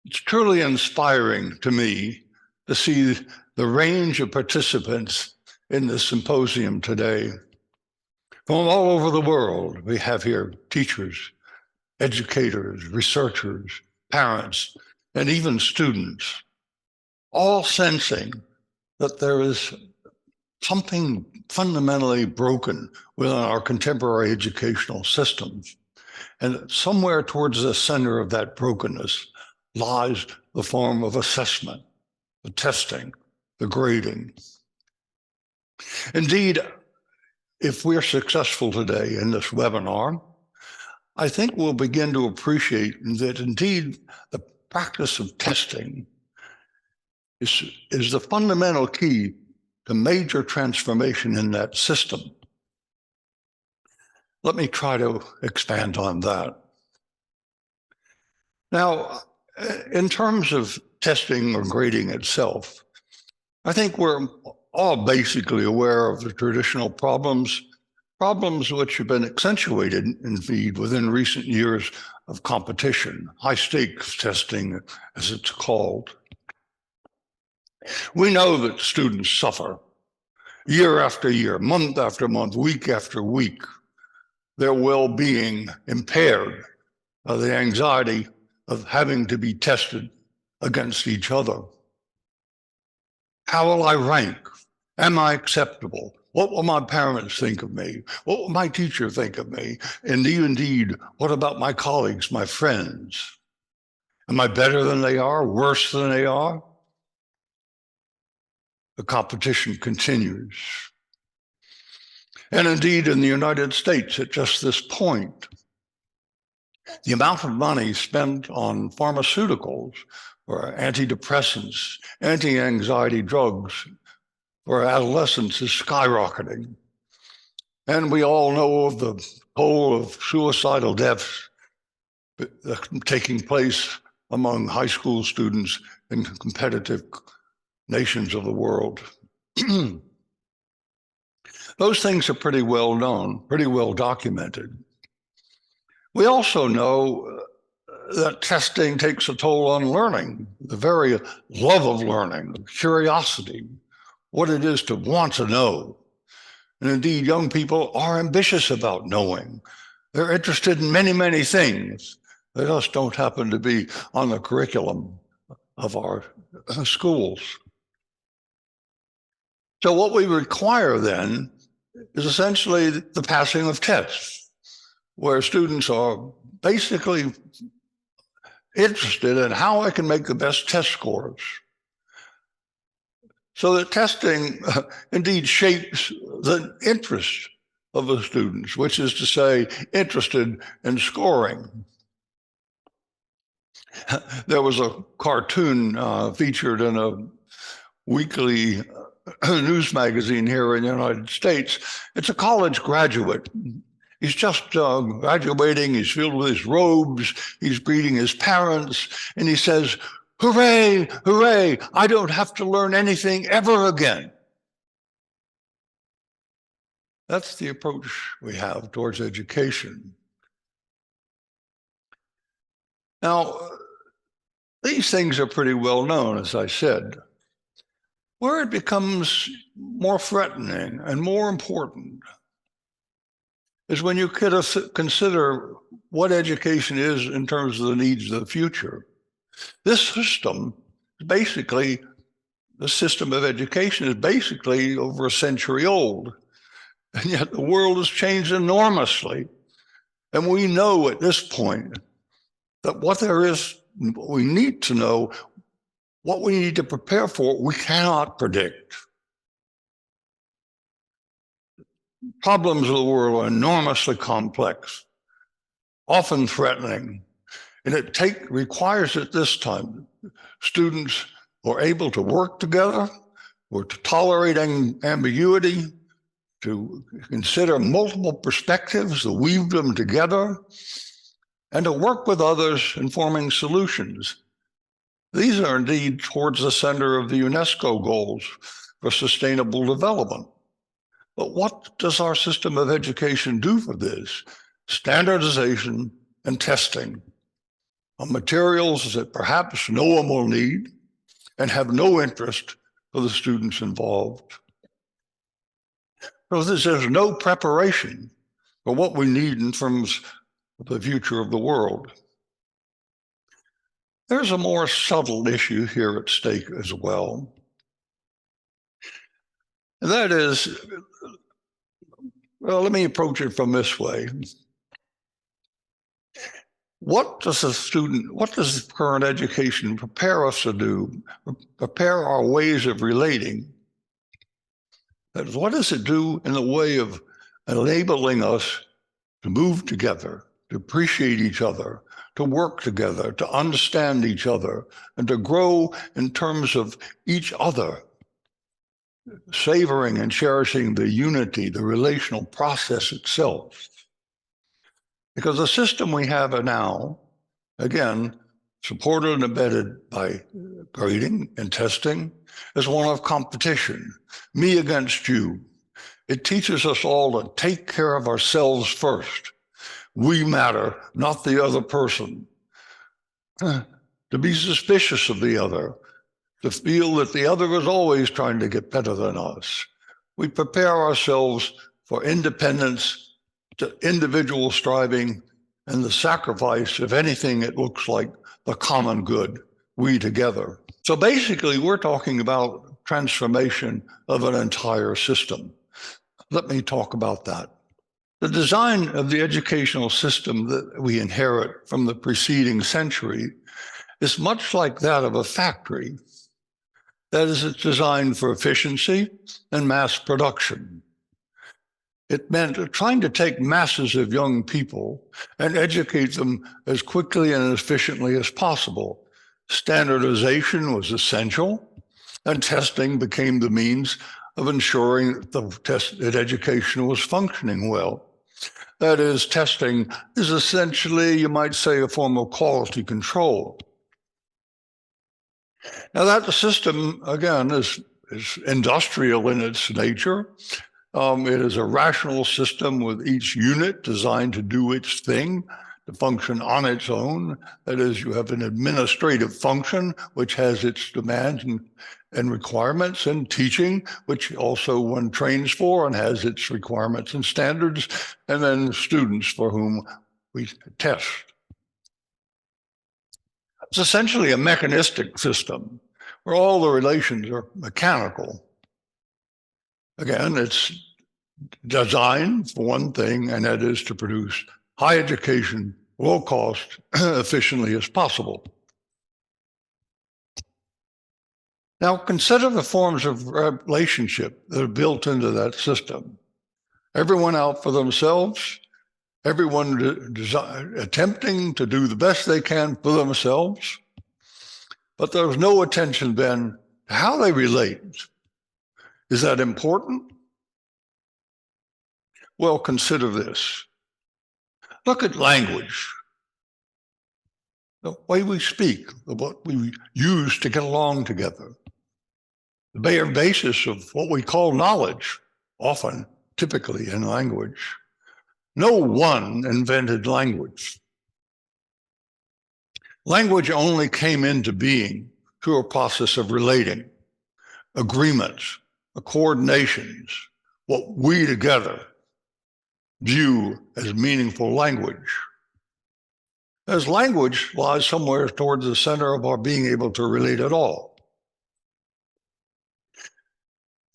It's truly inspiring to me to see the range of participants in this symposium today. From all over the world, we have here teachers, educators, researchers, parents, and even students, all sensing that there is something fundamentally broken within our contemporary educational systems. And somewhere towards the center of that brokenness lies the form of assessment, the testing, the grading. Indeed, if we're successful today in this webinar, I think we'll begin to appreciate that indeed the practice of testing is the fundamental key to major transformation in that system. Let me try to expand on that. Now, in terms of testing or grading itself, I think we're all basically aware of the traditional problems which have been accentuated, indeed, within recent years of competition, high-stakes testing, as it's called. We know that students suffer year after year, month after month, week after week, their well-being impaired by the anxiety of having to be tested against each other. How will I rank? Am I acceptable? What will my parents think of me? What will my teacher think of me? And indeed, what about my colleagues, my friends? Am I better than they are, worse than they are? The competition continues. And indeed, in the United States, at just this point, the amount of money spent on pharmaceuticals or antidepressants, anti-anxiety drugs for adolescents is skyrocketing. And we all know of the toll of suicidal deaths taking place among high school students in competitive nations of the world. Those things are pretty well known, pretty well documented. We also know that testing takes a toll on learning, the very love of learning, curiosity, what it is to want to know. And indeed, young people are ambitious about knowing. They're interested in many, many things. They just don't happen to be on the curriculum of our schools. So what we require then is essentially the passing of tests, where students are basically interested in how I can make the best test scores. So that testing indeed shapes the interest of the students, which is to say, interested in scoring. There was a cartoon featured in a weekly news magazine here in the United States. It's a college graduate. He's just graduating, he's filled with his robes, he's greeting his parents, and he says, "Hooray, hooray, I don't have to learn anything ever again." That's the approach we have towards education. Now, these things are pretty well known, as I said. Where it becomes more threatening and more important is when you consider what education is in terms of the needs of the future. This system, basically, the system of education is basically over a century old, and yet the world has changed enormously. And we know at this point that what we need to know, what we need to prepare for, we cannot predict. Problems of the world are enormously complex, often threatening, and it requires at this time students who are able to work together, or to tolerate ambiguity, to consider multiple perspectives, to weave them together, and to work with others in forming solutions. These are indeed towards the center of the UNESCO goals for sustainable development. But what does our system of education do for this? Standardization and testing. on materials that perhaps no one will need and have no interest for the students involved. So there's no preparation for what we need in terms of the future of the world. There's a more subtle issue here at stake as well. And that is, well, let me approach it from this way. What does current education prepare us to do? Prepare our ways of relating. That is, what does it do in the way of enabling us to move together, to appreciate each other, to work together, to understand each other, and to grow in terms of each other, savoring and cherishing the unity, the relational process itself? Because the system we have now, again, supported and embedded by grading and testing, is one of competition, me against you. It teaches us all to take care of ourselves first. We matter, not the other person. To be suspicious of the other, to feel that the other is always trying to get better than us. We prepare ourselves for independence, to individual striving, and the sacrifice, if anything, it looks like the common good, we together. So basically, we're talking about transformation of an entire system. Let me talk about that. The design of the educational system that we inherit from the preceding century is much like that of a factory. That is, it's designed for efficiency and mass production. It meant trying to take masses of young people and educate them as quickly and efficiently as possible. Standardization was essential, and testing became the means of ensuring that education was functioning well. That is, testing is essentially, you might say, a form of quality control. Now that system, again, is industrial in its nature. It is a rational system with each unit designed to do its thing, to function on its own. That is, you have an administrative function, which has its demands and requirements, and teaching, which also one trains for and has its requirements and standards, and then students for whom we test. It's essentially a mechanistic system where all the relations are mechanical. Again, it's designed for one thing, and that is to produce high education, low cost, efficiently as possible. Now, consider the forms of relationship that are built into that system. Everyone out for themselves, everyone attempting to do the best they can for themselves, but there's no attention then to how they relate. Is that important? Well, consider this. Look at language. The way we speak, what we use to get along together. The bare basis of what we call knowledge, often, typically in language. No one invented language. Language only came into being through a process of relating, agreements, coordinations, what we together view as meaningful language. As language lies somewhere towards the center of our being able to relate at all.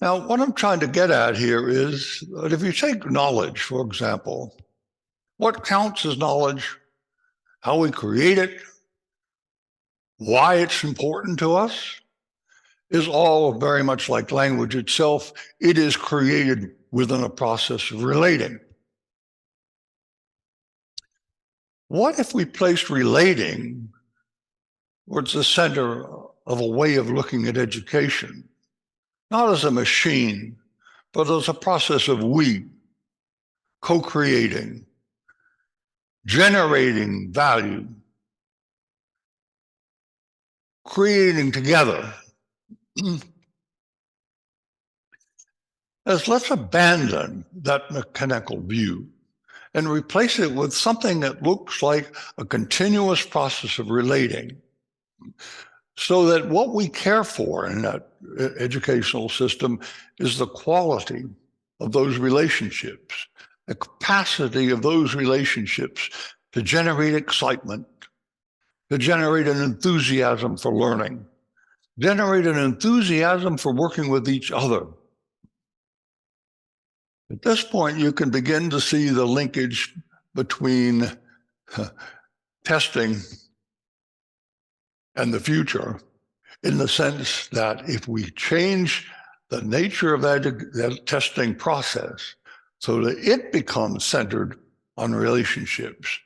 Now, what I'm trying to get at here is that if you take knowledge, for example, what counts as knowledge, how we create it, why it's important to us, is all very much like language itself. It is created within a process of relating. What if we placed relating towards the center of a way of looking at education, not as a machine, but as a process of we, co-creating, generating value, creating together? Let's abandon that mechanical view and replace it with something that looks like a continuous process of relating, so that what we care for in that educational system is the quality of those relationships, the capacity of those relationships to generate excitement, to generate an enthusiasm for learning, generate an enthusiasm for working with each other. At this point, you can begin to see the linkage between testing and the future, in the sense that if we change the nature of that testing process so that it becomes centered on relationships,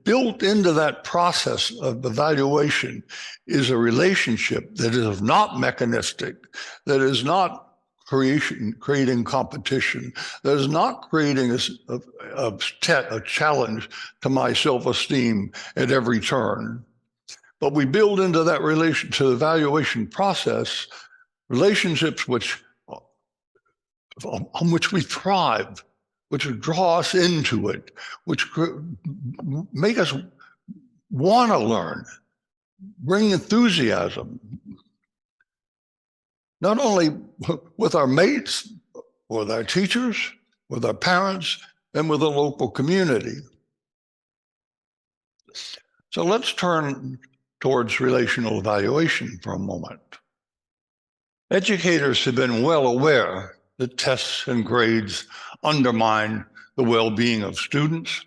built into that process of evaluation is a relationship that is not mechanistic, that is not creating competition, that is not creating a challenge to my self-esteem at every turn. But we build into that relation to the evaluation process relationships on which we thrive, which draw us into it, which make us want to learn, bring enthusiasm, not only with our mates, with our teachers, with our parents, and with the local community. So let's turn towards relational evaluation for a moment. Educators have been well aware that tests and grades undermine the well-being of students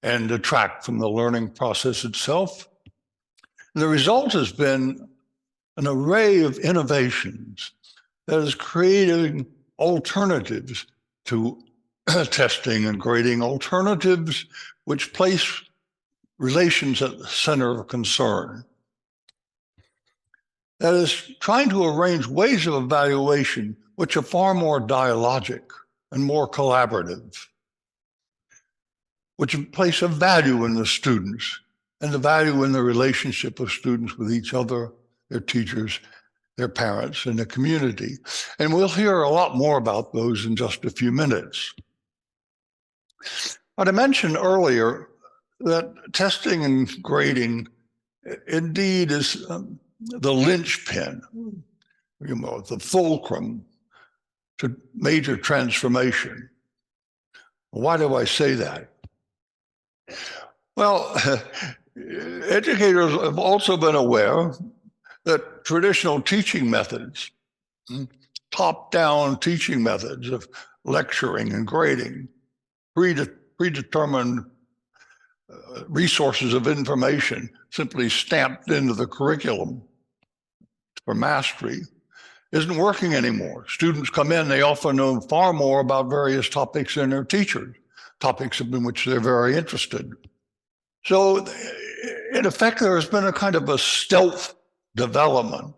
and detract from the learning process itself. The result has been an array of innovations that is creating alternatives to testing and grading, alternatives which place relations at the center of concern. That is, trying to arrange ways of evaluation which are far more dialogic and more collaborative, which place a value in the students and the value in the relationship of students with each other, their teachers, their parents, and the community. And we'll hear a lot more about those in just a few minutes. But I mentioned earlier that testing and grading indeed is the linchpin, the fulcrum to major transformation. Why do I say that? Well, educators have also been aware that traditional teaching methods, top-down teaching methods of lecturing and grading, predetermined resources of information simply stamped into the curriculum for mastery, isn't working anymore. Students come in, they often know far more about various topics than their teachers, topics in which they're very interested. So in effect, there has been a kind of a stealth development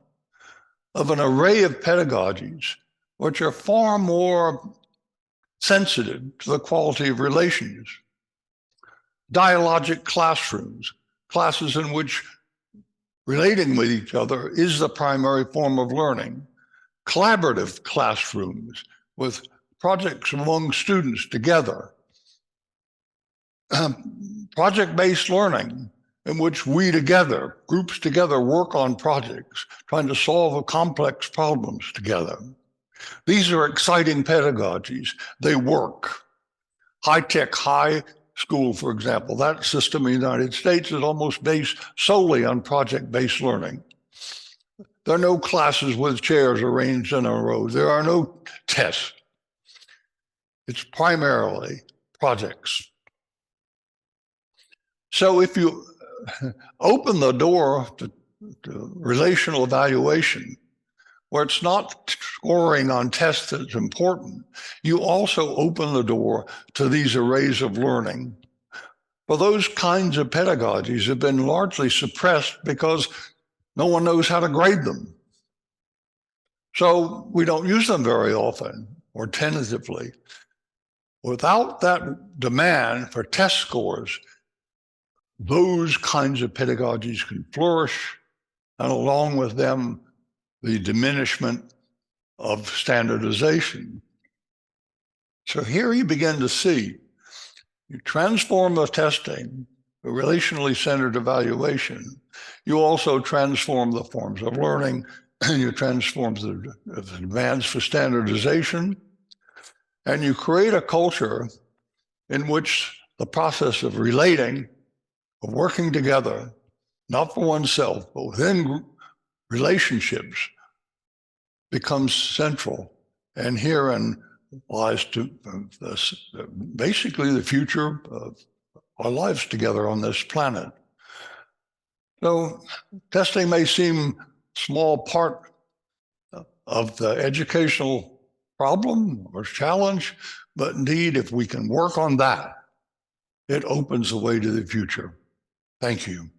of an array of pedagogies which are far more sensitive to the quality of relations. Dialogic classrooms, classes in which relating with each other is the primary form of learning. Collaborative classrooms with projects among students together. Project-based learning, in which we together, groups together, work on projects, trying to solve complex problems together. These are exciting pedagogies. They work. High-tech high school, for example, that system in the United States is almost based solely on project-based learning. There are no classes with chairs arranged in a row. There are no tests. It's primarily projects. So if you open the door to relational evaluation, where it's not scoring on tests that's important, you also open the door to these arrays of learning. Well, those kinds of pedagogies have been largely suppressed because no one knows how to grade them. So we don't use them very often or tentatively. Without that demand for test scores, those kinds of pedagogies can flourish, and along with them, the diminishment of standardization. So here you begin to see, you transform the testing, the relationally centered evaluation, you also transform the forms of learning, and you transform the demands for standardization, and you create a culture in which the process of relating, of working together, not for oneself, but within relationships, becomes central. And herein lies to basically the future of our lives together on this planet. So testing may seem a small part of the educational problem or challenge, but indeed, if we can work on that, it opens the way to the future. Thank you.